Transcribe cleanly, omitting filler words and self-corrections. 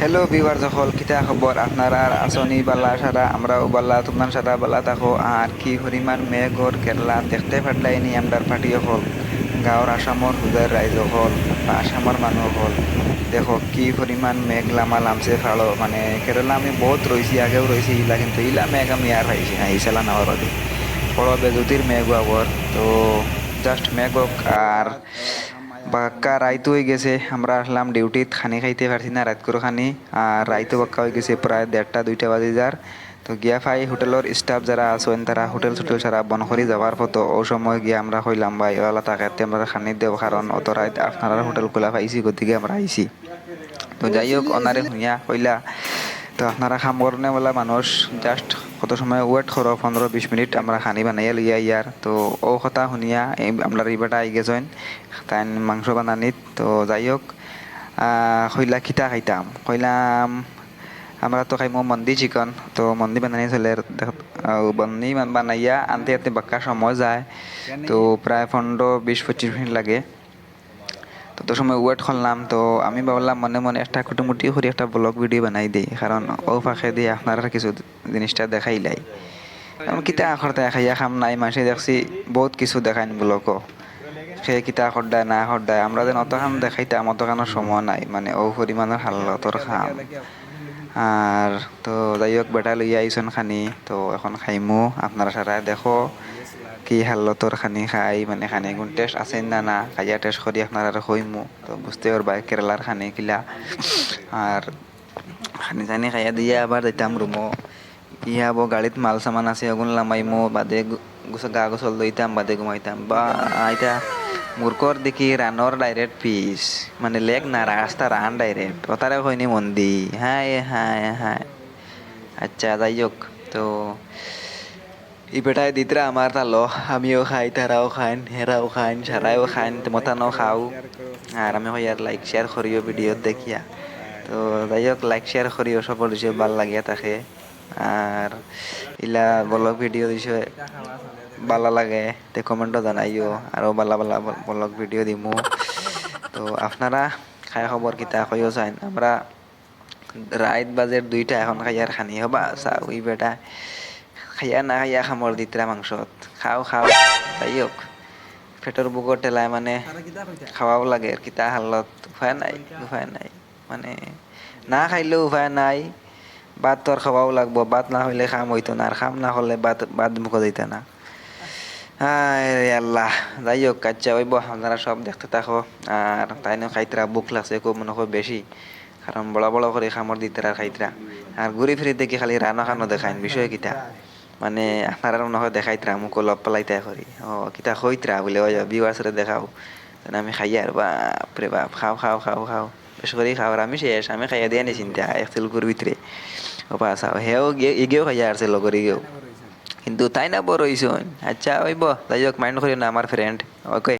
hello viewer সকল কিতা খবর আপনারা আসনি বালা সারা আমরাও বালা তোমরা সারা বালা থাকো আর কি পরিমাণ মেঘর কেরলা দেখতে পারলাইনি আমরার পার্টি হল গাঁৱৰ আসামর হুদার রাইজ হল বা আসামর মানুষ হল দেখো কি পরিমাণ মেঘ লামা লামছে ফাড়ো মানে কেরালা আমি বহুত রয়েছি আগেও রয়েছি ইলা কিন্তু ইলা মেঘ আমি আর পাইছি না এই সালা নাওয়ার বড় বেজুতির মেঘ আবর তো জাস্ট মেঘ হোক আর বাক্কা রাইতো হয়ে গেছে আমরা আসলাম ডিউটিত খানি খাইতে পারছি না রাত করে খানি আর রাইতো বাক্কা হয়ে গেছে প্রায় 1:30-2টা বাজে যার তো গিয়া ফাই হোটেলের স্টাফ যারা আছেন তারা হোটেল টোটেল সারা বন করে যাওয়ার পথে ও সময় গিয়ে আমরা হইলাম ভাই ওলা তাকাতে আমরা খানি দেব কারণ অত রাত আপনারা হোটেল খোলা পাইছি গতিকে আমরা আইছি তো যাই হোক অনারে হুঁয়া কইলা তো আপনারা খাম করনে বলা মানুষ জাস্ট কত সময় ওয়েট করো 15-20 মিনিট আমরা খানি বানাইয়া লইয়া ইয়ার তো ও কথা শুনিয়া আমরা রিবাটা আই গেছেন তাই মাংস বানানিত তো যাই হোক কইলা খিতা খাইতাম কইলাম আমরা তো খাইমো মন্দি চিকন তো মন্দি বানানি চলে মন্দি বানাইয়া আনতে আনতে বাক্কা সময় যায় তো প্রায় 15-20-25 মিনিট লাগে তো সময় ওয়েট করলাম তো আমি ভাবলাম মনে মনে একটা কুটুমুটি করে একটা ব্লগ ভিডিও বানাই দিই কারণ ও ফাঁকে দিয়ে আপনারা কিছু জিনিসটা দেখাইলাই আমি কিতা আখরটা খাইয়া খাম নাই মানুষে দেখছি বহুত কিছু দেখাইন ব্লগও সে কিতা খরদায় না খরদায় আমরা যেন অতখান দেখাইতাম অতখানোর সময় নাই মানে ও পরিমাণের হালতর খাম আর তো যাই হোক বেটা লইয়া আইসন খানি তো এখন খাইমু আপনারা সারা দেখো কি হালতর খানি খাই মানে খানি গুণ টেস্ট আছে না না খাইয়া টেস্ট করি আপনারা কইমু তো বুঝতে পারবা কেরালার খানি কিলা আর খানি চানি খাইয়া দিয়ে আবার যাইতাম রুমো ইয়া আবো গাড়িত মাল সামান আছে ওগুন লামাইমু বাদে গা গোসল লইতাম বাদে ঘুমাইতাম বা এটা মূর্খর দেখি রানর ডাইরেক্ট পিস মানে লেগ না রাস্তা রান ডাইরেক্ট ওতারে হয়নি মন্দি হ্যাঁ হ্যাঁ হ্যাঁ আচ্ছা যাই হোক তো ই বেটায় দিতরা আমার তালো আমিও খাই তারাও খাইন হেরাও খাইন সারাও খাইন মতানো খাও আর আমি হই আর লাইক শেয়ার করিও ভিডিও দেখিয়া তো যাই হোক লাইক শেয়ার করিও সব দিছে ভাল লাগিয়া থাকে আর ইলা ব্লগ ভিডিও দিছে ভালো লাগে তে কমেন্টও জানাইও আরও ভালো ভালো ব্লগ ভিডিও দিমু তো আপনারা খাই খবর কিতা কইও চাইন আমরা রাত বাজের 2টা এখন খাইয়ার খানি হবা চাও ই বেটা খাইয়া না খাইয়া খামর দিতরা মাংসত খাও খাও যাই হোক পেটের বুকর টেলায় মানে খাওয়াও লাগে আর কিতা হালত উপায় নাই মানে না খাইলেও উপায় নাই ভাত তো আর খাওয়াও লাগবো ভাত না হইলে খাম হইতো না আর খাম না হলে ভাত মুখ দিতে না আল্লাহ যাই হোক কাচ্চা হইব আপনারা সব দেখতে থাকো আর তাই না খাইতরা বুক লাগছে খুব মনে হয় বেশি কারণ বড় বড় করে খামর দিতে আর খাইতরা আর ঘুরি ফিরি দেখি খালি রান্না খানো দেখাইন বিষয় কিতা মানে আপনারা মনে হয় দেখাইতরা মুখ লপ পালাইতে করি ও কিতা হইতরা বলে ওই ভিউয়ার্সরে দেখাও আমি খাই আর বাপরে বাপ খাও খাও খাও খাও বেশ করে খাও আর আমি শেষ আমি খাইয়া দিয়ে নি চিন্তা এক তেলকুর ভিতরে ও পাশাও হেও ইগেও খাইয়া আসছে লগর ইগেও কিন্তু তাই না বড় হইছুন আচ্ছা ওইব যাই হোক মাইন্ড করি না আমার ফ্রেন্ড ওকে